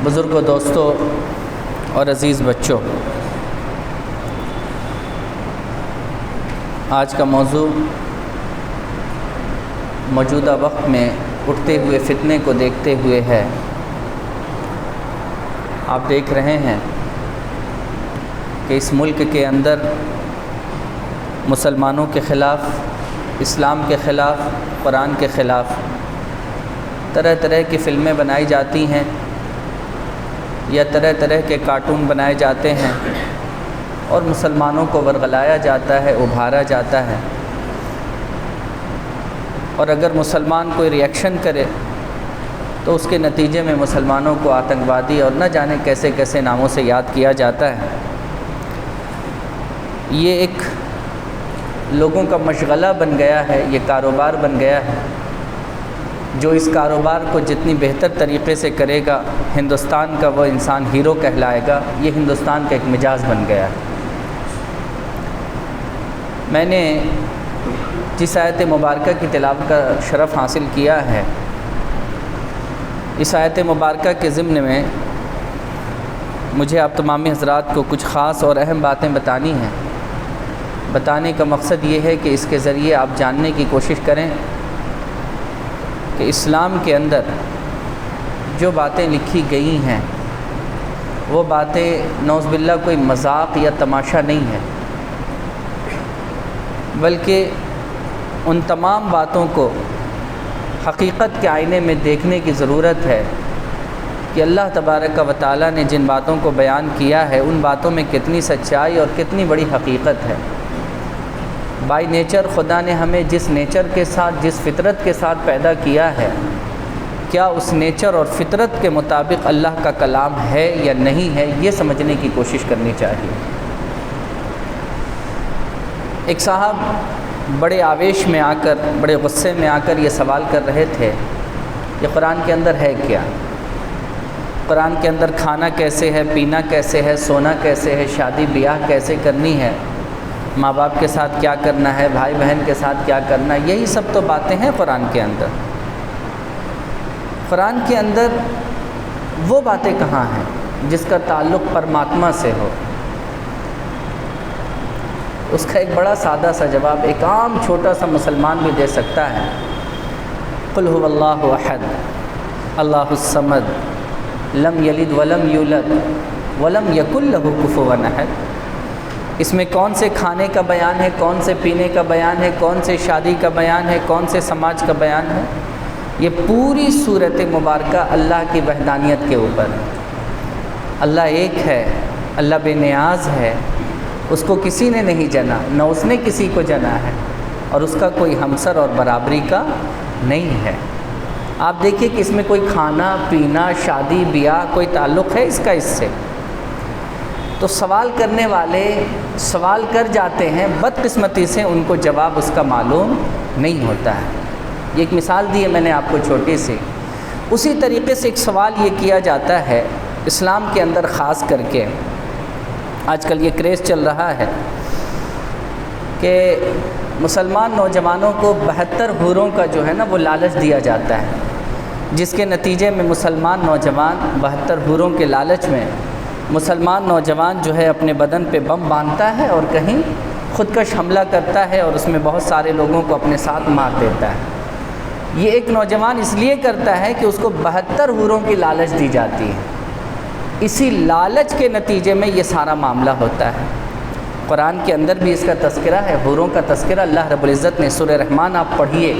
بزرگوں، دوستوں اور عزیز بچوں، آج کا موضوع موجودہ وقت میں اٹھتے ہوئے فتنے کو دیکھتے ہوئے ہے۔ آپ دیکھ رہے ہیں کہ اس ملک کے اندر مسلمانوں کے خلاف، اسلام کے خلاف، قرآن کے خلاف طرح طرح کی فلمیں بنائی جاتی ہیں یا طرح طرح کے کارٹون بنائے جاتے ہیں اور مسلمانوں کو ورغلایا جاتا ہے، ابھارا جاتا ہے، اور اگر مسلمان کوئی ریئیکشن کرے تو اس کے نتیجے میں مسلمانوں کو آتنکوادی اور نہ جانے کیسے کیسے ناموں سے یاد کیا جاتا ہے۔ یہ ایک لوگوں کا مشغلہ بن گیا ہے، یہ کاروبار بن گیا ہے۔ جو اس کاروبار کو جتنی بہتر طریقے سے کرے گا، ہندوستان کا وہ انسان ہیرو کہلائے گا۔ یہ ہندوستان کا ایک مزاج بن گیا ہے۔ میں نے جس آیت مبارکہ کی تلاوت کا شرف حاصل کیا ہے، اس آیت مبارکہ کے ضمن میں مجھے آپ تمام حضرات کو کچھ خاص اور اہم باتیں بتانی ہیں۔ بتانے کا مقصد یہ ہے کہ اس کے ذریعے آپ جاننے کی کوشش کریں کہ اسلام کے اندر جو باتیں لکھی گئی ہیں وہ باتیں نعوذ باللہ کوئی مذاق یا تماشا نہیں ہے، بلکہ ان تمام باتوں کو حقیقت کے آئینے میں دیکھنے کی ضرورت ہے کہ اللہ تبارک و تعالیٰ نے جن باتوں کو بیان کیا ہے ان باتوں میں کتنی سچائی اور کتنی بڑی حقیقت ہے۔ بائی نیچر خدا نے ہمیں جس نیچر کے ساتھ، جس فطرت کے ساتھ پیدا کیا ہے، کیا اس نیچر اور فطرت کے مطابق اللہ کا کلام ہے یا نہیں ہے، یہ سمجھنے کی کوشش کرنی چاہیے۔ ایک صاحب بڑے آویش میں آ کر، بڑے غصے میں آ کر یہ سوال کر رہے تھے کہ قرآن کے اندر ہے کیا؟ قرآن کے اندر کھانا کیسے ہے، پینا کیسے ہے، سونا کیسے ہے، شادی بیاہ کیسے کرنی ہے، ماں باپ کے ساتھ کیا کرنا ہے، بھائی بہن کے ساتھ کیا کرنا ہے، یہی سب تو باتیں ہیں قرآن کے اندر۔ قرآن کے اندر وہ باتیں کہاں ہیں جس کا تعلق پرماتما سے ہو؟ اس کا ایک بڑا سادہ سا جواب ایک عام چھوٹا سا مسلمان بھی دے سکتا ہے۔ قل هو اللہ احد اللہ الصمد لم یلد ولم یولد ولم یکن لہ کفوا احد۔ اس میں کون سے کھانے کا بیان ہے، کون سے پینے کا بیان ہے، کون سے شادی کا بیان ہے، کون سے سماج کا بیان ہے؟ یہ پوری صورت مبارکہ اللہ کی وحدانیت کے اوپر ہے۔ اللہ ایک ہے، اللہ بے نیاز ہے، اس کو کسی نے نہیں جنا، نہ اس نے کسی کو جنا ہے، اور اس کا کوئی ہمسر اور برابری کا نہیں ہے۔ آپ دیکھیے کہ اس میں کوئی کھانا پینا، شادی بیاہ کوئی تعلق ہے اس کا اس سے؟ تو سوال کرنے والے سوال کر جاتے ہیں، بدقسمتی سے ان کو جواب اس کا معلوم نہیں ہوتا ہے۔ یہ ایک مثال دی ہے میں نے آپ کو چھوٹی سی۔ اسی طریقے سے ایک سوال یہ کیا جاتا ہے اسلام کے اندر، خاص کر کے آج کل یہ کریز چل رہا ہے کہ مسلمان نوجوانوں کو 72 حوروں کا جو ہے نا وہ لالچ دیا جاتا ہے، جس کے نتیجے میں مسلمان نوجوان 72 حوروں کے لالچ میں مسلمان نوجوان جو ہے اپنے بدن پہ بم باندھتا ہے اور کہیں خودکش حملہ کرتا ہے اور اس میں بہت سارے لوگوں کو اپنے ساتھ مار دیتا ہے۔ یہ ایک نوجوان اس لیے کرتا ہے کہ اس کو 72 حوروں کی لالچ دی جاتی ہے۔ اسی لالچ کے نتیجے میں یہ سارا معاملہ ہوتا ہے۔ قرآن کے اندر بھی اس کا تذکرہ ہے، حوروں کا تذکرہ اللہ رب العزت نے سورہ رحمان، آپ پڑھیے،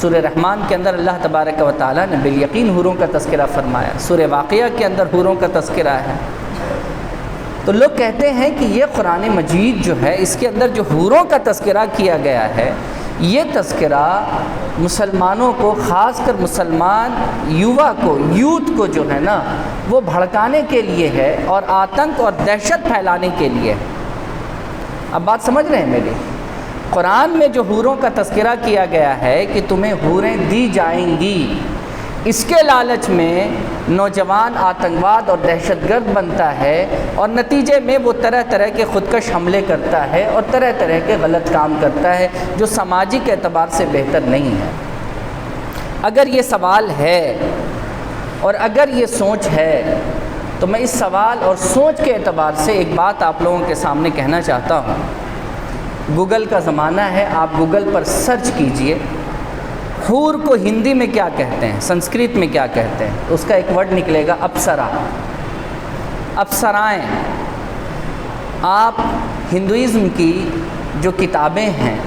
سورہ رحمان کے اندر اللہ تبارک و تعالیٰ نے بالیقین حوروں کا تذکرہ فرمایا۔ سورہ واقعہ کے اندر حوروں کا تذکرہ ہے۔ تو لوگ کہتے ہیں کہ یہ قرآن مجید جو ہے اس کے اندر جو حوروں کا تذکرہ کیا گیا ہے، یہ تذکرہ مسلمانوں کو، خاص کر مسلمان یووا کو، یوتھ کو جو ہے نا وہ بھڑکانے کے لیے ہے اور آتنک اور دہشت پھیلانے کے لیے ہے۔ اب بات سمجھ رہے ہیں میری؟ قرآن میں جو حوروں کا تذکرہ کیا گیا ہے کہ تمہیں حوریں دی جائیں گی، اس کے لالچ میں نوجوان آتنکواد اور دہشت گرد بنتا ہے اور نتیجے میں وہ طرح طرح کے خودکش حملے کرتا ہے اور طرح طرح کے غلط کام کرتا ہے جو سماجی کے اعتبار سے بہتر نہیں ہے۔ اگر یہ سوال ہے اور اگر یہ سوچ ہے تو میں اس سوال اور سوچ کے اعتبار سے ایک بات آپ لوگوں کے سامنے کہنا چاہتا ہوں۔ گوگل کا زمانہ ہے، آپ گوگل پر سرچ کیجئے حور کو ہندی میں کیا کہتے ہیں، سنسکرت میں کیا کہتے ہیں، اس کا ایک ورڈ نکلے گا اپسرا، اپسرائیں۔ آپ ہندوازم کی جو کتابیں ہیں،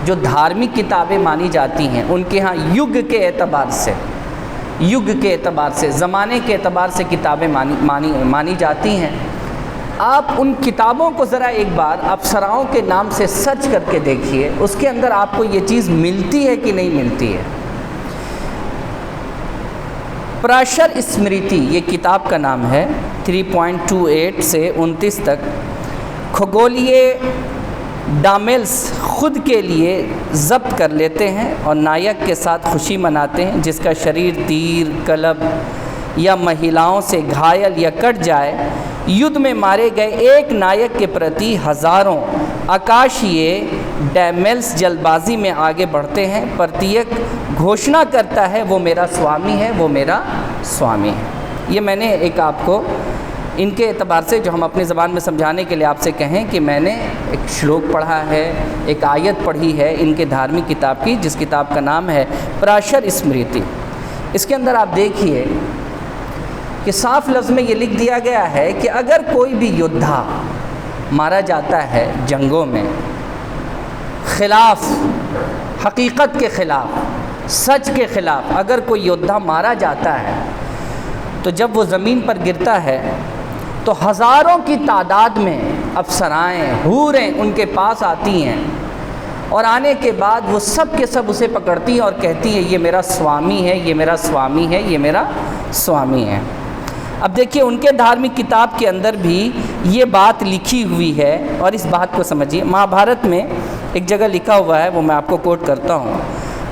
جو دھارمک کتابیں مانی جاتی ہیں، ان کے ہاں یگ کے اعتبار سے زمانے کے اعتبار سے کتابیں مانی جاتی ہیں۔ آپ ان کتابوں کو ذرا ایک بار اپسراؤں کے نام سے سرچ کر کے دیکھیے، اس کے اندر آپ کو یہ چیز ملتی ہے کہ نہیں ملتی ہے۔ پراشر اسمرتی یہ کتاب کا نام ہے، 3.28 سے 29 تک۔ کھگولیے ڈامیلس خود کے لیے ضبط کر لیتے ہیں اور نائک کے ساتھ خوشی مناتے ہیں، جس کا شریر تیر، کلب یا مہیلاؤں سے گھائل یا کٹ جائے۔ یدھ میں مارے گئے ایک نائک کے پرتی ہزاروں آکاشیے ڈیمیلس جلد بازی میں آگے بڑھتے ہیں، پرتیک گھوشنا کرتا ہے وہ میرا سوامی ہے، وہ میرا سوامی ہے۔ یہ میں نے ایک آپ کو ان کے اعتبار سے جو ہم اپنی زبان میں سمجھانے کے لیے آپ سے کہیں کہ میں نے ایک شلوک پڑھا ہے، ایک آیت پڑھی ہے ان کے دھارمک کتاب کی، جس کتاب کا نام ہے پراشر اسمرتی۔ اس کے اندر آپ دیکھیے کہ صاف لفظ میں یہ لکھ دیا گیا ہے کہ اگر کوئی بھی یودھا مارا جاتا ہے جنگوں میں، خلاف حقیقت کے خلاف، سچ کے خلاف اگر کوئی یودھا مارا جاتا ہے تو جب وہ زمین پر گرتا ہے تو ہزاروں کی تعداد میں افسرائیں، حوریں ان کے پاس آتی ہیں، اور آنے کے بعد وہ سب کے سب اسے پکڑتی ہیں اور کہتی ہیں یہ میرا سوامی ہے، یہ میرا سوامی ہے، یہ میرا سوامی ہے۔ اب دیکھیے ان کے دھارمک کتاب کے اندر بھی یہ بات لکھی ہوئی ہے، اور اس بات کو سمجھیے۔ مہابھارت میں ایک جگہ لکھا ہوا ہے، وہ میں آپ کو کوٹ کرتا ہوں۔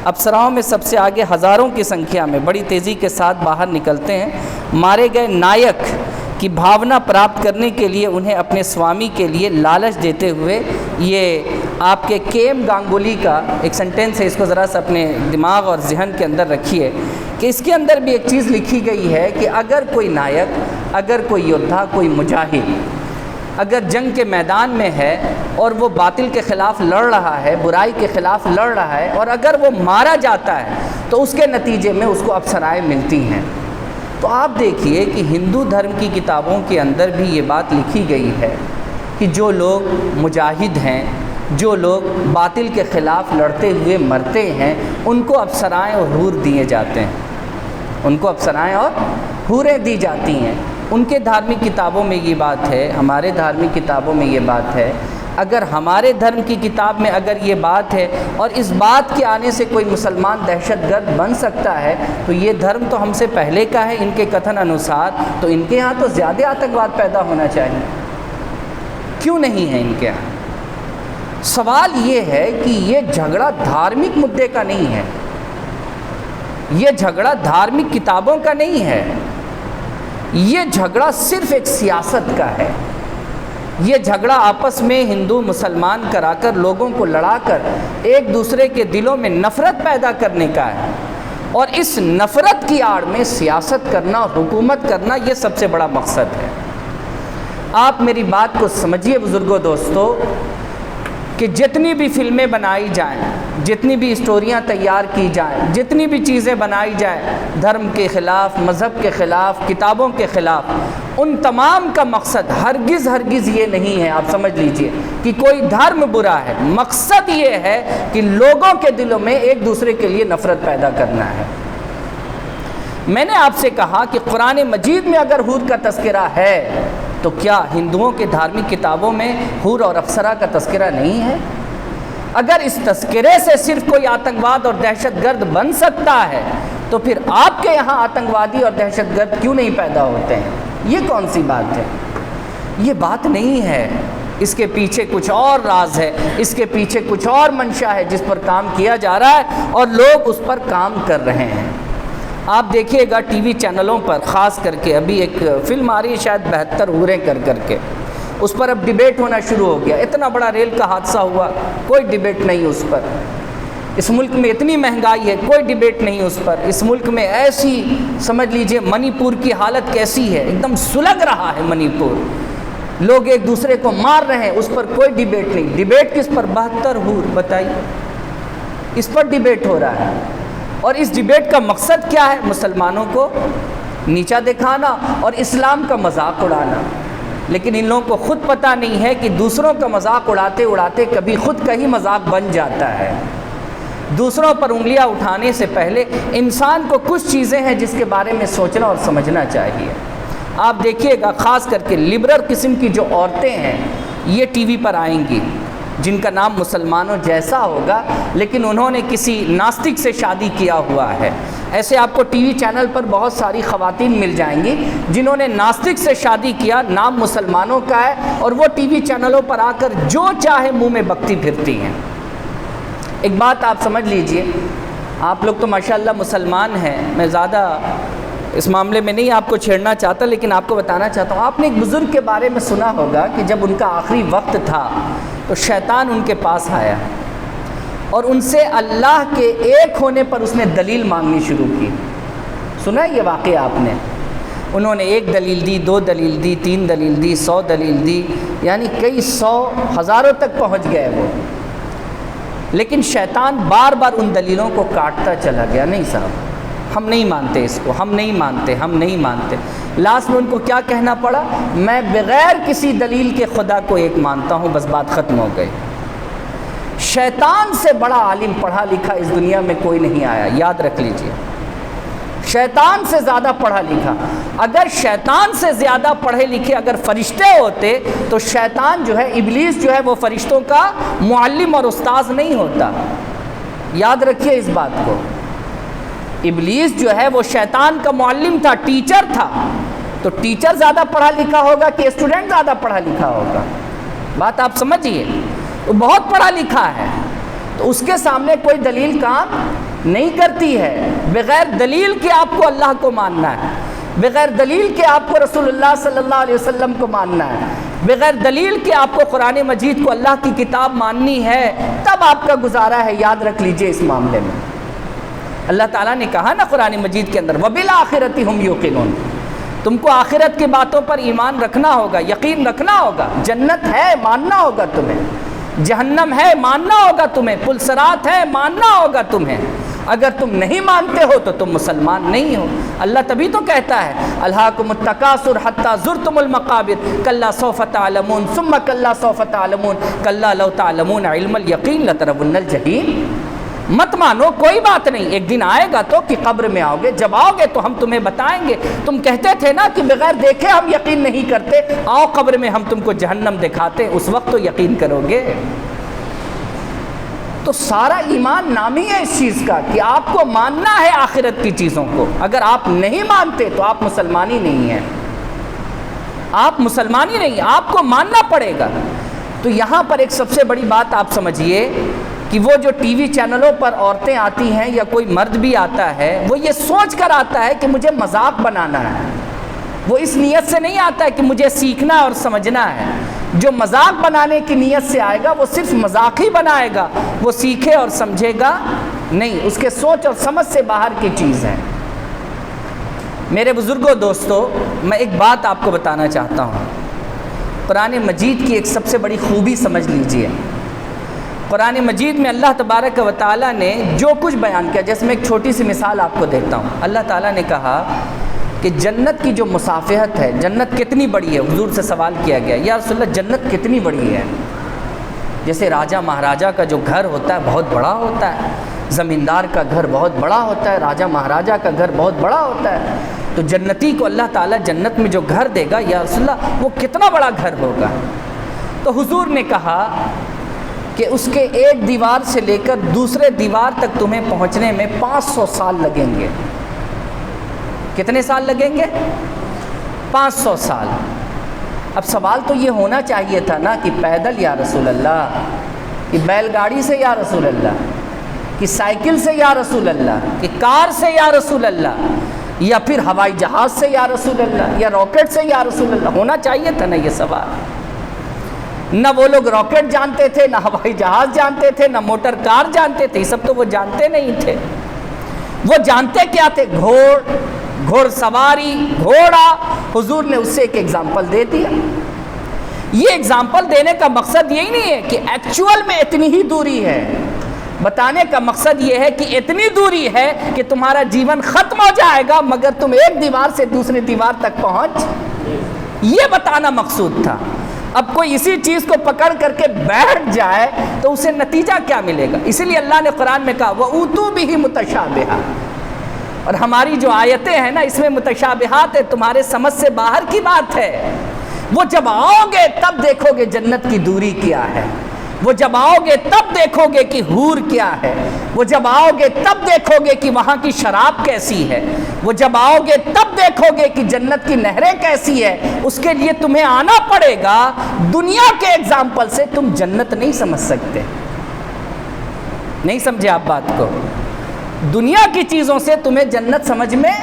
افسراؤں میں سب سے آگے ہزاروں کی سنکھیا میں بڑی تیزی کے ساتھ باہر نکلتے ہیں، مارے گئے نائک کی بھاونا پراپت کرنے کے لیے انہیں اپنے سوامی کے لیے لالچ دیتے ہوئے۔ یہ آپ کے کیم گانگولی کا ایک سنٹینس ہے، اس کو ذرا سا اپنے دماغ اور ذہن کے اندر رکھیے کہ اس کے اندر بھی ایک چیز لکھی گئی ہے کہ اگر کوئی نائک، اگر کوئی یودھا، کوئی مجاہد اگر جنگ کے میدان میں ہے اور وہ باطل کے خلاف لڑ رہا ہے، برائی کے خلاف لڑ رہا ہے، اور اگر وہ مارا جاتا ہے تو اس کے نتیجے میں اس کو اپسرائیں ملتی ہیں۔ تو آپ دیکھیے کہ ہندو دھرم کی کتابوں کے اندر بھی یہ بات لکھی گئی ہے کہ جو لوگ مجاہد ہیں، جو لوگ باطل کے خلاف لڑتے ہوئے مرتے ہیں، ان کو اپسرائیں اور حور دیے جاتے ہیں، ان کو اپسرائیں اور حوریں دی جاتی ہیں۔ ان کے دھارمک کتابوں میں یہ بات ہے، ہمارے دھارمک کتابوں میں یہ بات ہے۔ اگر ہمارے دھرم کی کتاب میں اگر یہ بات ہے اور اس بات کے آنے سے کوئی مسلمان دہشت گرد بن سکتا ہے تو یہ دھرم تو ہم سے پہلے کا ہے ان کے کتھن انوسار، تو ان کے ہاں تو زیادہ آتنکواد پیدا ہونا چاہیے، کیوں نہیں ہے ان کے ہاں؟ سوال یہ ہے کہ یہ جھگڑا دھارمک مدعے کا نہیں ہے، یہ جھگڑا دھارمک کتابوں کا نہیں ہے، یہ جھگڑا صرف ایک سیاست کا ہے۔ یہ جھگڑا آپس میں ہندو مسلمان کرا کر، لوگوں کو لڑا کر ایک دوسرے کے دلوں میں نفرت پیدا کرنے کا ہے، اور اس نفرت کی آڑ میں سیاست کرنا، حکومت کرنا، یہ سب سے بڑا مقصد ہے۔ آپ میری بات کو سمجھیے بزرگوں، دوستو، کہ جتنی بھی فلمیں بنائی جائیں، جتنی بھی اسٹوریاں تیار کی جائیں، جتنی بھی چیزیں بنائی جائیں دھرم کے خلاف، مذہب کے خلاف، کتابوں کے خلاف، ان تمام کا مقصد ہرگز یہ نہیں ہے، آپ سمجھ لیجئے، کہ کوئی دھرم برا ہے۔ مقصد یہ ہے کہ لوگوں کے دلوں میں ایک دوسرے کے لیے نفرت پیدا کرنا ہے۔ میں نے آپ سے کہا کہ قرآن مجید میں اگر حور کا تذکرہ ہے تو کیا ہندوؤں کے دھارمک کتابوں میں حور اور افسرا کا تذکرہ نہیں ہے؟ اگر اس تذکرے سے صرف کوئی آتنکواد اور دہشت گرد بن سکتا ہے تو پھر آپ کے یہاں آتنکوادی اور دہشت گرد کیوں نہیں پیدا ہوتے ہیں؟ یہ کون سی بات ہے؟ یہ بات نہیں ہے، اس کے پیچھے کچھ اور راز ہے، اس کے پیچھے کچھ اور منشا ہے جس پر کام کیا جا رہا ہے اور لوگ اس پر کام کر رہے ہیں۔ آپ دیکھیے گا ٹی وی چینلوں پر، خاص کر کے ابھی ایک فلم آ رہی ہے شاید 72 حوریں کر کے، اس پر اب ڈیبیٹ ہونا شروع ہو گیا۔ اتنا بڑا ریل کا حادثہ ہوا، کوئی ڈیبیٹ نہیں اس پر۔ اس ملک میں اتنی مہنگائی ہے، کوئی ڈیبیٹ نہیں اس پر۔ اس ملک میں ایسی سمجھ لیجئے منی پور کی حالت کیسی ہے، ایک دم سلگ رہا ہے منی پور، لوگ ایک دوسرے کو مار رہے ہیں، اس پر کوئی ڈیبیٹ نہیں۔ ڈیبیٹ کس پر؟ 72 حور، بتائیے، اس پر ڈیبیٹ ہو رہا ہے۔ اور اس ڈیبیٹ کا مقصد کیا ہے؟ مسلمانوں کو نیچا دکھانا اور اسلام کا مذاق اڑانا۔ لیکن ان لوگوں کو خود پتہ نہیں ہے کہ دوسروں کا مذاق اڑاتے اڑاتے کبھی خود کا ہی مذاق بن جاتا ہے۔ دوسروں پر انگلیاں اٹھانے سے پہلے انسان کو کچھ چیزیں ہیں جس کے بارے میں سوچنا اور سمجھنا چاہیے۔ آپ دیکھیے گا خاص کر کے لبرل قسم کی جو عورتیں ہیں یہ ٹی وی پر آئیں گی، جن کا نام مسلمانوں جیسا ہوگا لیکن انہوں نے کسی ناستک سے شادی کیا ہوا ہے۔ ایسے آپ کو ٹی وی چینل پر بہت ساری خواتین مل جائیں گی جنہوں نے ناستک سے شادی کیا، نام مسلمانوں کا ہے، اور وہ ٹی وی چینلوں پر آ کر جو چاہے منہ میں بکتی پھرتی ہیں۔ ایک بات آپ سمجھ لیجئے، آپ لوگ تو ماشاءاللہ مسلمان ہیں، میں زیادہ اس معاملے میں نہیں آپ کو چھیڑنا چاہتا، لیکن آپ کو بتانا چاہتا ہوں، آپ نے ایک بزرگ کے بارے میں سنا ہوگا کہ جب ان کا آخری وقت تھا تو شیطان ان کے پاس آیا اور ان سے اللہ کے ایک ہونے پر اس نے دلیل مانگنی شروع کی۔ سنا یہ واقعہ آپ نے؟ انہوں نے 1 دلیل دی، 2 دلیل دی، 3 دلیل دی، 100 دلیل دی، یعنی کئی 100 ہزاروں تک پہنچ گئے وہ، لیکن شیطان بار بار ان دلیلوں کو کاٹتا چلا گیا۔ نہیں صاحب، ہم نہیں مانتے اس کو، ہم نہیں مانتے، ہم نہیں مانتے۔ لاسٹ میں ان کو کیا کہنا پڑا؟ میں بغیر کسی دلیل کے خدا کو ایک مانتا ہوں، بس بات ختم ہو گئی۔ شیطان سے بڑا عالم پڑھا لکھا اس دنیا میں کوئی نہیں آیا، یاد رکھ لیجئے، شیطان سے زیادہ پڑھا لکھا۔ اگر شیطان سے زیادہ پڑھے لکھے اگر فرشتے ہوتے تو شیطان جو ہے، ابلیس جو ہے، وہ فرشتوں کا معلم اور استاذ نہیں ہوتا۔ یاد رکھیے اس بات کو، ابلیس جو ہے وہ شیطان کا معلم تھا، ٹیچر تھا، تو ٹیچر زیادہ پڑھا لکھا ہوگا کہ اسٹوڈنٹ زیادہ پڑھا لکھا ہوگا؟ بات آپ سمجھیے، وہ بہت پڑھا لکھا ہے، تو اس کے سامنے کوئی دلیل کام نہیں کرتی ہے۔ بغیر دلیل کے آپ کو اللہ کو ماننا ہے، بغیر دلیل کے آپ کو رسول اللہ صلی اللہ علیہ وسلم کو ماننا ہے، بغیر دلیل کے آپ کو قرآن مجید کو اللہ کی کتاب ماننی ہے، تب آپ کا گزارا ہے۔ یاد رکھ لیجئے اس معاملے میں اللہ تعالیٰ نے کہا نا قرآن مجید کے اندر، وَبِالْآخِرَةِ هُمْ يُوقِنُونَ، تم کو آخرت کی باتوں پر ایمان رکھنا ہوگا، یقین رکھنا ہوگا۔ جنت ہے، ماننا ہوگا تمہیں، جہنم ہے، ماننا ہوگا تمہیں، پل صراط ہے، ماننا ہوگا تمہیں۔ اگر تم نہیں مانتے ہو تو تم مسلمان نہیں ہو۔ اللہ تبھی تو کہتا ہے الہاکم التکاثر حتی زرتم المقابر کلا سوف تعلمون ثم کلا سوف تعلمون کلا لو تعلمون علم الیقین لترون الجحیم۔ مت مانو، کوئی بات نہیں، ایک دن آئے گا تو کہ قبر میں آؤ گے، جب آؤ گے تو ہم تمہیں بتائیں گے۔ تم کہتے تھے نا کہ بغیر دیکھے ہم یقین نہیں کرتے، آؤ قبر میں ہم تم کو جہنم دکھاتے، اس وقت تو یقین کرو گے۔ تو سارا ایمان نامی ہے اس چیز کا کہ آپ کو ماننا ہے آخرت کی چیزوں کو۔ اگر آپ نہیں مانتے تو آپ مسلمان ہی نہیں ہیں، آپ مسلمان ہی نہیں، آپ کو ماننا پڑے گا۔ تو یہاں پر ایک سب سے بڑی بات آپ سمجھیے کہ وہ جو ٹی وی چینلوں پر عورتیں آتی ہیں یا کوئی مرد بھی آتا ہے، وہ یہ سوچ کر آتا ہے کہ مجھے مذاق بنانا ہے، وہ اس نیت سے نہیں آتا ہے کہ مجھے سیکھنا اور سمجھنا ہے۔ جو مذاق بنانے کی نیت سے آئے گا وہ صرف مذاق ہی بنائے گا، وہ سیکھے اور سمجھے گا نہیں، اس کے سوچ اور سمجھ سے باہر کی چیز ہے۔ میرے بزرگوں، دوستو، میں ایک بات آپ کو بتانا چاہتا ہوں۔ قرآن مجید کی ایک سب سے بڑی خوبی سمجھ لیجئے، قرآن مجید میں اللہ تبارک و تعالیٰ نے جو کچھ بیان کیا، جیسے میں ایک چھوٹی سی مثال آپ کو دیتا ہوں۔ اللہ تعالیٰ نے کہا کہ جنت کی جو مسافت ہے، جنت کتنی بڑی ہے؟ حضور سے سوال کیا گیا، یا رسول اللہ جنت کتنی بڑی ہے؟ جیسے راجہ مہاراجہ کا جو گھر ہوتا ہے بہت بڑا ہوتا ہے، زمیندار کا گھر بہت بڑا ہوتا ہے، راجہ مہاراجہ کا گھر بہت بڑا ہوتا ہے، تو جنتی کو اللہ تعالیٰ جنت میں جو گھر دے گا، یا رسول اللہ وہ کتنا بڑا گھر ہوگا؟ تو حضور نے کہا کہ اس کے ایک دیوار سے لے کر دوسرے دیوار تک تمہیں پہنچنے میں 500 سال لگیں گے۔ کتنے سال لگیں گے؟ 500 سال۔ اب سوال تو یہ ہونا چاہیے تھا نا کہ پیدل یا رسول اللہ، کہ بیل گاڑی سے یا رسول اللہ، کہ سائیکل سے یا رسول اللہ، کہ کار سے یا رسول اللہ، یا پھر ہوائی جہاز سے یا رسول اللہ، یا راکٹ سے یا رسول اللہ، ہونا چاہیے تھا نا یہ سوال۔ نہ وہ لوگ راکٹ جانتے تھے، نہ ہوائی جہاز جانتے تھے، نہ موٹر کار جانتے تھے، یہ سب تو وہ جانتے نہیں تھے۔ وہ جانتے کیا تھے؟ گھوڑ سواری، گھوڑا۔ حضور نے اس سے ایک ایگزامپل دے دیا۔ یہ ایگزامپل دینے کا مقصد یہی نہیں ہے کہ ایکچول میں اتنی ہی دوری ہے، بتانے کا مقصد یہ ہے کہ اتنی دوری ہے کہ تمہارا جیون ختم ہو جائے گا مگر تم ایک دیوار سے دوسری دیوار تک پہنچ، یہ بتانا مقصود تھا۔ اب کوئی اسی چیز کو پکڑ کر کے بیٹھ جائے تو اسے نتیجہ کیا ملے گا؟ اسی لیے اللہ نے قرآن میں کہا وَأُوتُوا بِهِ مُتَشَابِهًا، اور ہماری جو آیتیں ہیں نا اس میں متشابہات ہے، تمہارے سمجھ سے باہر کی بات ہے۔ وہ جب آؤ گے تب دیکھو گے جنت کی دوری کیا ہے، وہ جب آؤ گے تب دیکھو گے کہ حور کیا ہے، وہ جب آؤ گے تب دیکھو گے کہ وہاں کی شراب کیسی ہے، وہ جب آؤ گے تب دیکھو گے کہ جنت کی نہریں کیسی ہے۔ اس کے لیے تمہیں آنا پڑے گا۔ دنیا کے ایگزامپل سے تم جنت نہیں سمجھ سکتے، نہیں سمجھے آپ بات کو؟ دنیا کی چیزوں سے تمہیں جنت سمجھ میں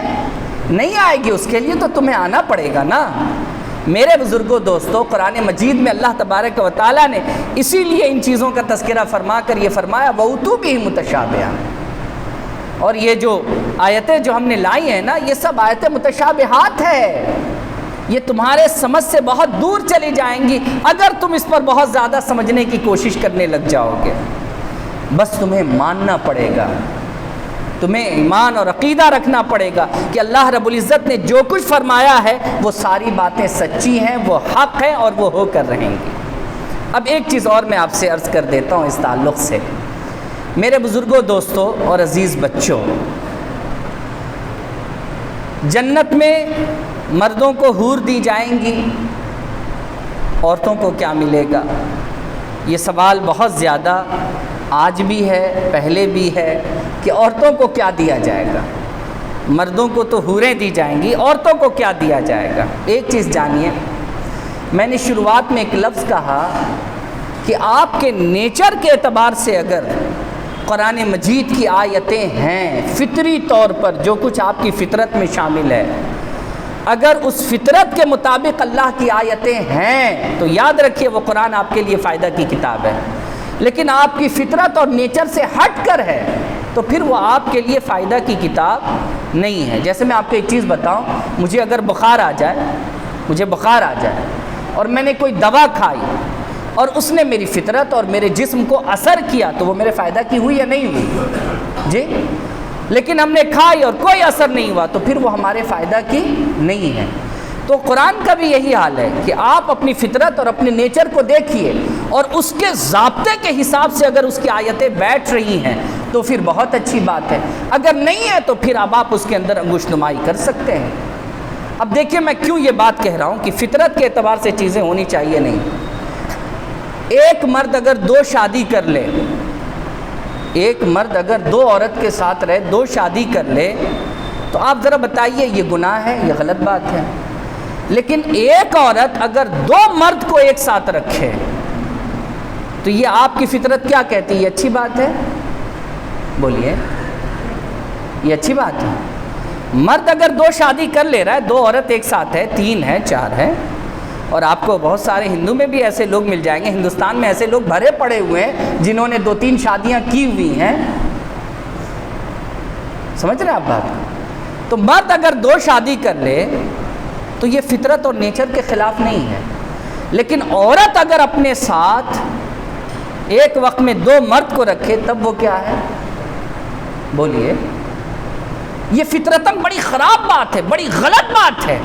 نہیں آئے گی، اس کے لیے تو تمہیں آنا پڑے گا نا۔ میرے بزرگوں دوستوں، قرآن مجید میں اللہ تبارک و تعالیٰ نے اسی لیے ان چیزوں کا تذکرہ فرما کر یہ فرمایا وَأُوتُوا بِهِ مُتَشَابِهًا، اور یہ جو آیتیں جو ہم نے لائی ہیں نا یہ سب آیتیں متشابہات ہے، یہ تمہارے سمجھ سے بہت دور چلی جائیں گی اگر تم اس پر بہت زیادہ سمجھنے کی کوشش کرنے لگ جاؤ گے۔ بس تمہیں ماننا پڑے گا، تمہیں ایمان اور عقیدہ رکھنا پڑے گا کہ اللہ رب العزت نے جو کچھ فرمایا ہے وہ ساری باتیں سچی ہیں، وہ حق ہیں اور وہ ہو کر رہیں گی۔ اب ایک چیز اور میں آپ سے عرض کر دیتا ہوں اس تعلق سے، میرے بزرگوں دوستوں اور عزیز بچوں، جنت میں مردوں کو حور دی جائیں گی، عورتوں کو کیا ملے گا؟ یہ سوال بہت زیادہ آج بھی ہے، پہلے بھی ہے کہ عورتوں کو کیا دیا جائے گا؟ مردوں کو تو حوریں دی جائیں گی، عورتوں کو کیا دیا جائے گا؟ ایک چیز جانیے، میں نے شروعات میں ایک لفظ کہا کہ آپ کے نیچر کے اعتبار سے اگر قرآن مجید کی آیتیں ہیں، فطری طور پر جو کچھ آپ کی فطرت میں شامل ہے، اگر اس فطرت کے مطابق اللہ کی آیتیں ہیں تو یاد رکھیے وہ قرآن آپ کے لیے فائدہ کی کتاب ہے۔ لیکن آپ کی فطرت اور نیچر سے ہٹ کر ہے تو پھر وہ آپ کے لیے فائدہ کی کتاب نہیں ہے۔ جیسے میں آپ کو ایک چیز بتاؤں، مجھے اگر بخار آ جائے اور میں نے کوئی دوا کھائی اور اس نے میری فطرت اور میرے جسم کو اثر کیا تو وہ میرے فائدہ کی ہوئی یا نہیں ہوئی؟ جی، لیکن ہم نے کھائی اور کوئی اثر نہیں ہوا تو پھر وہ ہمارے فائدہ کی نہیں ہے۔ تو قرآن کا بھی یہی حال ہے کہ آپ اپنی فطرت اور اپنے نیچر کو دیکھیے اور اس کے ضابطے کے حساب سے اگر اس کی آیتیں بیٹھ رہی ہیں تو پھر بہت اچھی بات ہے، اگر نہیں ہے تو پھر اب آپ اس کے اندر انگشت نمائی کر سکتے ہیں۔ اب دیکھیے میں کیوں یہ بات کہہ رہا ہوں کہ فطرت کے اعتبار سے چیزیں ہونی چاہیے نہیں۔ ایک مرد اگر 2 شادی کر لے، ایک مرد اگر 2 عورت کے ساتھ رہے، 2 شادی کر لے، تو آپ ذرا بتائیے یہ گناہ ہے، یہ غلط بات ہے؟ لیکن ایک عورت اگر 2 مرد کو ایک ساتھ رکھے تو یہ آپ کی فطرت کیا کہتی ہے؟ یہ اچھی بات ہے؟ بولیے، یہ اچھی بات ہے؟ مرد اگر 2 شادی کر لے رہا ہے، 2 عورت ایک ساتھ ہے، 3 ہے، 4 ہے، اور آپ کو بہت سارے ہندو میں بھی ایسے لوگ مل جائیں گے، ہندوستان میں ایسے لوگ بھرے پڑے ہوئے ہیں جنہوں نے 2-3 شادیاں کی ہوئی ہیں، سمجھ رہے ہیں آپ بات؟ تو مرد اگر 2 شادی کر لے تو یہ فطرت اور نیچر کے خلاف نہیں ہے، لیکن عورت اگر اپنے ساتھ ایک وقت میں 2 مرد کو رکھے تب وہ کیا ہے؟ بولیے، یہ فطرتاً بڑی خراب بات ہے، بڑی غلط بات ہے۔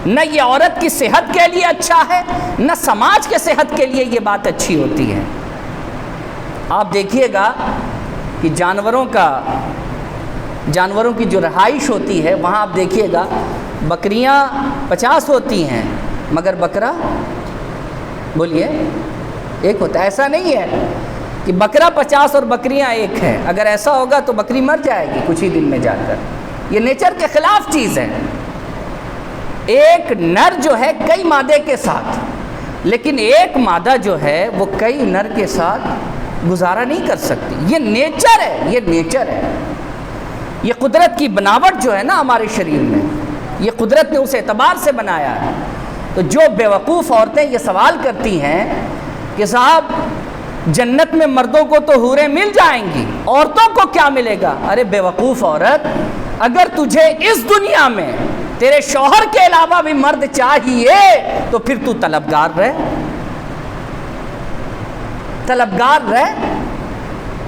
نہ یہ عورت کی صحت کے لیے اچھا ہے، نہ سماج کے صحت کے لیے یہ بات اچھی ہوتی ہے۔ آپ دیکھیے گا کہ جانوروں کی جو رہائش ہوتی ہے وہاں آپ دیکھیے گا بکریاں 50 ہوتی ہیں مگر بکرا، بولیے، ایک ہوتا ہے۔ ایسا نہیں ہے کہ بکرا 50 اور بکریاں 1 ہیں، اگر ایسا ہوگا تو بکری مر جائے گی کچھ ہی دن میں جا کر، یہ نیچر کے خلاف چیز ہے۔ ایک نر جو ہے کئی مادے کے ساتھ، لیکن ایک مادہ جو ہے وہ کئی نر کے ساتھ گزارا نہیں کر سکتی، یہ نیچر ہے، یہ نیچر ہے، یہ قدرت کی بناوٹ جو ہے نا ہمارے شریر میں، یہ قدرت نے اس اعتبار سے بنایا ہے۔ تو جو بیوقوف عورتیں یہ سوال کرتی ہیں کہ صاحب جنت میں مردوں کو تو حوریں مل جائیں گی، عورتوں کو کیا ملے گا؟ ارے بے وقوف عورت، اگر تجھے اس دنیا میں تیرے شوہر کے علاوہ بھی مرد چاہیے تو پھر تو طلبگار رہ، طلبگار رہ۔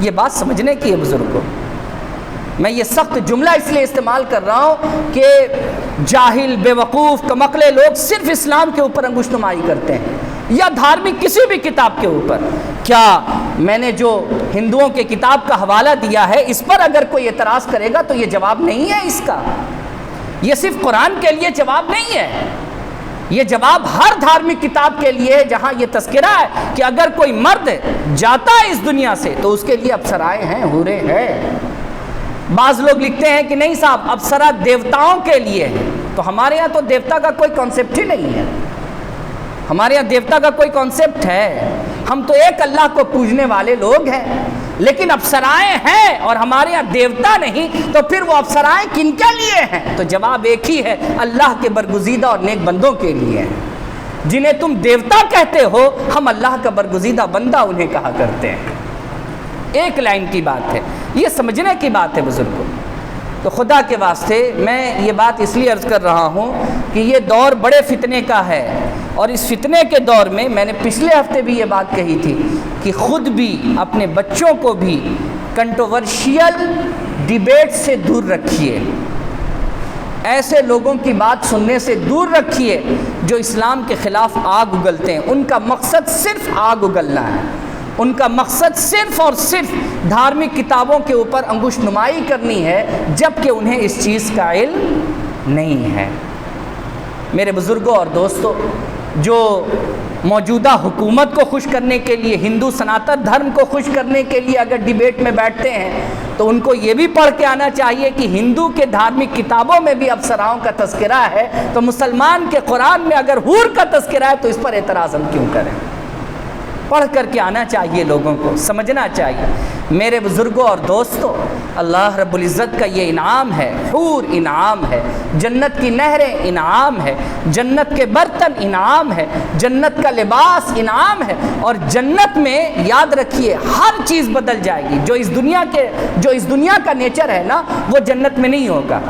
یہ بات سمجھنے کی ہے بزرگوں۔ میں یہ سخت جملہ اس لیے استعمال کر رہا ہوں کہ جاہل، بے وقوف، کمقلے لوگ صرف اسلام کے اوپر انگشت نمائی کرتے ہیں یا دھارمک کسی بھی کتاب کے اوپر۔ کیا میں نے جو ہندوؤں کے کتاب کا حوالہ دیا ہے اس پر اگر کوئی اعتراض کرے گا تو یہ جواب نہیں ہے اس کا، یہ صرف قرآن کے لیے جواب نہیں ہے، یہ جواب ہر دھارمک کتاب کے لیے ہے جہاں یہ تذکرہ ہے کہ اگر کوئی مرد جاتا ہے اس دنیا سے تو اس کے لیے اپسرائیں ہیں، حوریں ہیں۔ بعض لوگ لکھتے ہیں کہ نہیں صاحب اپسرا دیوتاؤں کے لیے ہے، تو ہمارے یہاں تو دیوتا کا کوئی کانسیپٹ ہی نہیں ہے، ہمارے یہاں دیوتا کا کوئی کانسیپٹ ہے، ہم تو ایک اللہ کو پوجنے والے لوگ ہیں، لیکن اپسرائیں ہیں اور ہمارے یہاں دیوتا نہیں، تو پھر وہ اپسرائیں کن کے لیے ہیں؟ تو جواب ایک ہی ہے، اللہ کے برگزیدہ اور نیک بندوں کے لیے ہیں۔ جنہیں تم دیوتا کہتے ہو ہم اللہ کا برگزیدہ بندہ انہیں کہا کرتے ہیں۔ ایک لائن کی بات ہے، یہ سمجھنے کی بات ہے بزرگوں۔ تو خدا کے واسطے میں یہ بات اس لیے عرض کر رہا ہوں کہ یہ دور بڑے فتنے کا ہے، اور اس فتنے کے دور میں نے پچھلے ہفتے بھی یہ بات کہی تھی کہ خود بھی اپنے بچوں کو بھی کنٹروورشیل ڈیبیٹ سے دور رکھیے، ایسے لوگوں کی بات سننے سے دور رکھیے جو اسلام کے خلاف آگ اگلتے ہیں۔ ان کا مقصد صرف آگ اگلنا ہے، ان کا مقصد صرف اور صرف دھارمک کتابوں کے اوپر انگشت نمائی کرنی ہے، جبکہ انہیں اس چیز کا علم نہیں ہے۔ میرے بزرگوں اور دوستوں، جو موجودہ حکومت کو خوش کرنے کے لیے، ہندو سناتن دھرم کو خوش کرنے کے لیے اگر ڈیبیٹ میں بیٹھتے ہیں تو ان کو یہ بھی پڑھ کے آنا چاہیے کہ ہندو کے دھارمک کتابوں میں بھی اپسراؤں کا تذکرہ ہے، تو مسلمان کے قرآن میں اگر حور کا تذکرہ ہے تو اس پر اعتراض ہم کیوں کریں؟ پڑھ کر کے آنا چاہیے، لوگوں کو سمجھنا چاہیے۔ میرے بزرگوں اور دوستوں، اللہ رب العزت کا یہ انعام ہے، حور انعام ہے، جنت کی نہریں انعام ہے، جنت کے برتن انعام ہے، جنت کا لباس انعام ہے، اور جنت میں یاد رکھیے ہر چیز بدل جائے گی۔ جو اس دنیا کا نیچر ہے نا وہ جنت میں نہیں ہوگا۔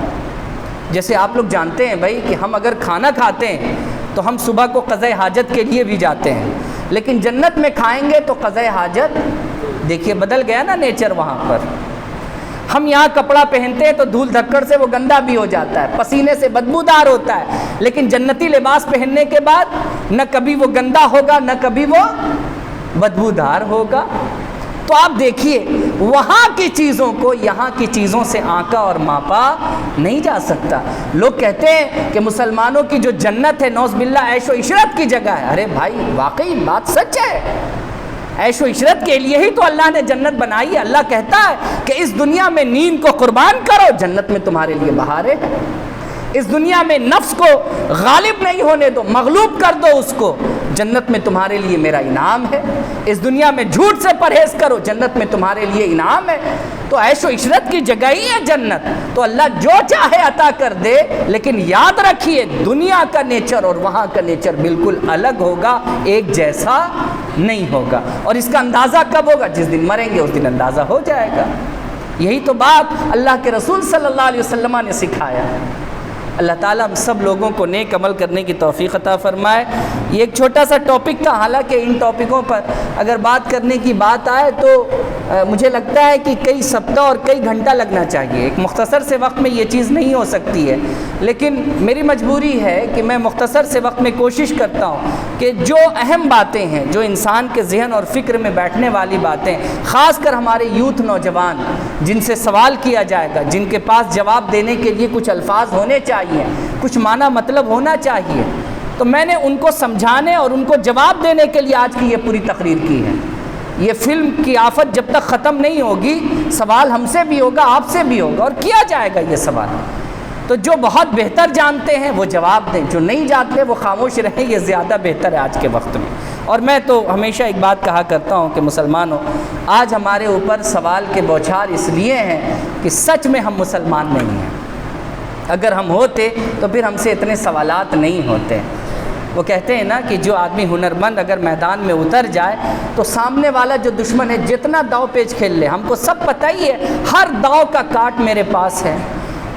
جیسے آپ لوگ جانتے ہیں بھائی کہ ہم اگر کھانا کھاتے ہیں تو ہم صبح کو قضاء حاجت کے لیے بھی جاتے ہیں، لیکن جنت میں کھائیں گے تو قضاء حاجت دیکھیے بدل گیا نا نیچر وہاں پر۔ ہم یہاں کپڑا پہنتے ہیں تو دھول دھکڑ سے وہ گندا بھی ہو جاتا ہے، پسینے سے بدبودار ہوتا ہے، لیکن جنتی لباس پہننے کے بعد نہ کبھی وہ گندا ہوگا نہ کبھی وہ بدبودار ہوگا۔ تو آپ دیکھیے وہاں کی چیزوں کو یہاں کی چیزوں سے آنکا اور ماپا نہیں جا سکتا۔ لوگ کہتے ہیں کہ مسلمانوں کی جو جنت ہے نوز باللہ عیش و عشرت کی جگہ ہے۔ ارے بھائی واقعی بات سچ ہے، عیش و عشرت کے لیے ہی تو اللہ نے جنت بنائی ہے۔ اللہ کہتا ہے کہ اس دنیا میں نیند کو قربان کرو، جنت میں تمہارے لیے بہاریں ہیں۔ اس دنیا میں نفس کو غالب نہیں ہونے دو، مغلوب کر دو اس کو، جنت میں تمہارے لیے میرا انعام ہے۔ اس دنیا میں جھوٹ سے پرہیز کرو، جنت میں تمہارے لیے انعام ہے۔ تو عیش و عشرت کی جگہ ہی ہے جنت، تو اللہ جو چاہے عطا کر دے، لیکن یاد رکھیے دنیا کا نیچر اور وہاں کا نیچر بالکل الگ ہوگا، ایک جیسا نہیں ہوگا۔ اور اس کا اندازہ کب ہوگا؟ جس دن مریں گے اس دن اندازہ ہو جائے گا۔ یہی تو بات اللہ کے رسول صلی اللہ علیہ وسلم نے سکھایا ہے۔ اللہ تعالیٰ ہم سب لوگوں کو نیک عمل کرنے کی توفیق عطا فرمائے۔ یہ ایک چھوٹا سا ٹاپک تھا، حالانکہ ان ٹاپکوں پر اگر بات کرنے کی بات آئے تو مجھے لگتا ہے کہ کئی ہفتہ اور کئی گھنٹہ لگنا چاہیے، ایک مختصر سے وقت میں یہ چیز نہیں ہو سکتی ہے، لیکن میری مجبوری ہے کہ میں مختصر سے وقت میں کوشش کرتا ہوں کہ جو اہم باتیں ہیں، جو انسان کے ذہن اور فکر میں بیٹھنے والی باتیں، خاص کر ہمارے یوتھ نوجوان جن سے سوال کیا جائے گا، جن کے پاس جواب دینے کے لیے کچھ الفاظ ہونے چاہیے، کچھ معنی مطلب ہونا چاہیے، تو میں نے ان کو سمجھانے اور ان کو جواب دینے کے لیے آج کی یہ پوری تقریر کی ہے۔ یہ فلم کی آفت جب تک ختم نہیں ہوگی، سوال ہم سے بھی ہوگا، آپ سے بھی ہوگا، اور کیا جائے گا یہ سوال۔ تو جو بہت بہتر جانتے ہیں وہ جواب دیں، جو نہیں جانتے وہ خاموش رہیں، یہ زیادہ بہتر ہے آج کے وقت میں۔ اور میں تو ہمیشہ ایک بات کہا کرتا ہوں کہ مسلمانوں، آج ہمارے اوپر سوال کے بوچھار اس لیے ہیں کہ سچ میں ہم مسلمان نہیں ہیں۔ اگر ہم ہوتے تو پھر ہم سے اتنے سوالات نہیں ہوتے۔ وہ کہتے ہیں نا کہ جو آدمی ہنرمند اگر میدان میں اتر جائے تو سامنے والا جو دشمن ہے جتنا داؤ پیچ کھیل لے، ہم کو سب پتہ ہی ہے ہر داؤ کا کاٹ میرے پاس ہے،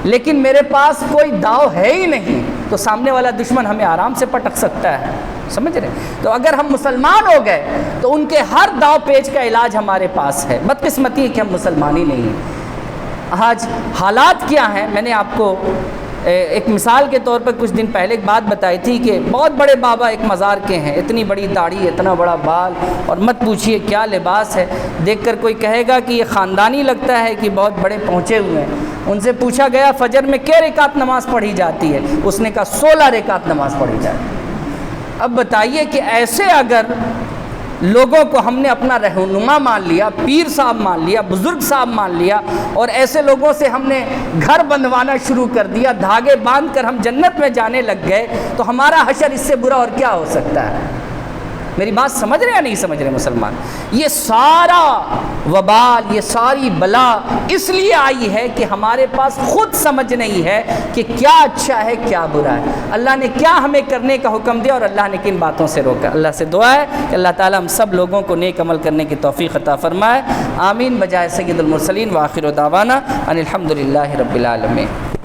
لیکن میرے پاس کوئی داؤ ہے ہی نہیں، تو سامنے والا دشمن ہمیں آرام سے پٹک سکتا ہے، سمجھ رہے؟ تو اگر ہم مسلمان ہو گئے تو ان کے ہر داؤ پیچ کا علاج ہمارے پاس ہے۔ بدقسمتی ہے کہ ہم مسلمان ہی نہیں ہیں۔ آج حالات کیا ہیں، میں نے آپ کو ایک مثال کے طور پر کچھ دن پہلے ایک بات بتائی تھی کہ بہت بڑے بابا ایک مزار کے ہیں، اتنی بڑی داڑھی، اتنا بڑا بال، اور مت پوچھئے کیا لباس ہے، دیکھ کر کوئی کہے گا کہ یہ خاندانی لگتا ہے کہ بہت بڑے پہنچے ہوئے ہیں۔ ان سے پوچھا گیا فجر میں کیا رکعت نماز پڑھی جاتی ہے؟ اس نے کہا 16 رکعت نماز پڑھی جاتی ہے۔ اب بتائیے کہ ایسے اگر لوگوں کو ہم نے اپنا رہنما مان لیا، پیر صاحب مان لیا، بزرگ صاحب مان لیا، اور ایسے لوگوں سے ہم نے گھر بندوانا شروع کر دیا، دھاگے باندھ کر ہم جنت میں جانے لگ گئے، تو ہمارا حشر اس سے برا اور کیا ہو سکتا ہے؟ میری بات سمجھ رہے یا نہیں سمجھ رہے مسلمان؟ یہ سارا وبال، یہ ساری بلا اس لیے آئی ہے کہ ہمارے پاس خود سمجھ نہیں ہے کہ کیا اچھا ہے کیا برا ہے، اللہ نے کیا ہمیں کرنے کا حکم دیا اور اللہ نے کن باتوں سے روکا۔ اللہ سے دعا ہے کہ اللہ تعالی ہم سب لوگوں کو نیک عمل کرنے کی توفیق عطا فرمائے، آمین۔ بجائے سید المرسلین وآخر دعوانا ان الحمدللہ رب العالمین۔